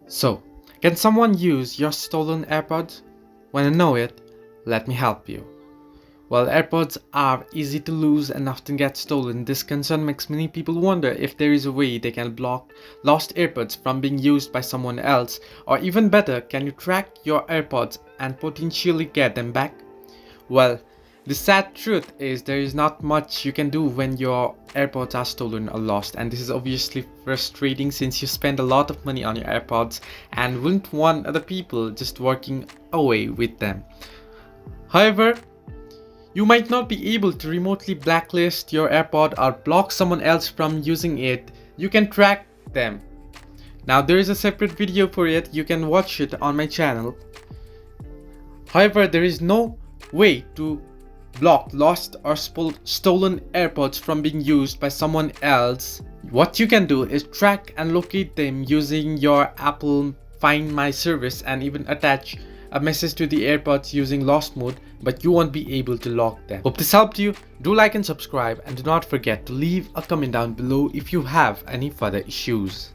So, can someone use your stolen AirPods? Wanna know it? Let me help you. While AirPods are easy to lose and often get stolen, this concern makes many people wonder if there is a way they can block lost AirPods from being used by someone else, or even better, can you track your AirPods and potentially get them back? Well, the sad truth is there is not much you can do when your AirPods are stolen or lost, and this is obviously frustrating since you spend a lot of money on your AirPods and wouldn't want other people just walking away with them. However, you might not be able to remotely blacklist your AirPod or block someone else from using it. You can track them. Now there is a separate video for it, you can watch it on my channel. However, there is no way to block lost or stolen AirPods from being used by someone else. What you can do is track and locate them using your Apple Find My service and even attach a message to the AirPods using lost mode, but you won't be able to lock them. Hope this helped you. Do like and subscribe, and do not forget to leave a comment down below if you have any further issues.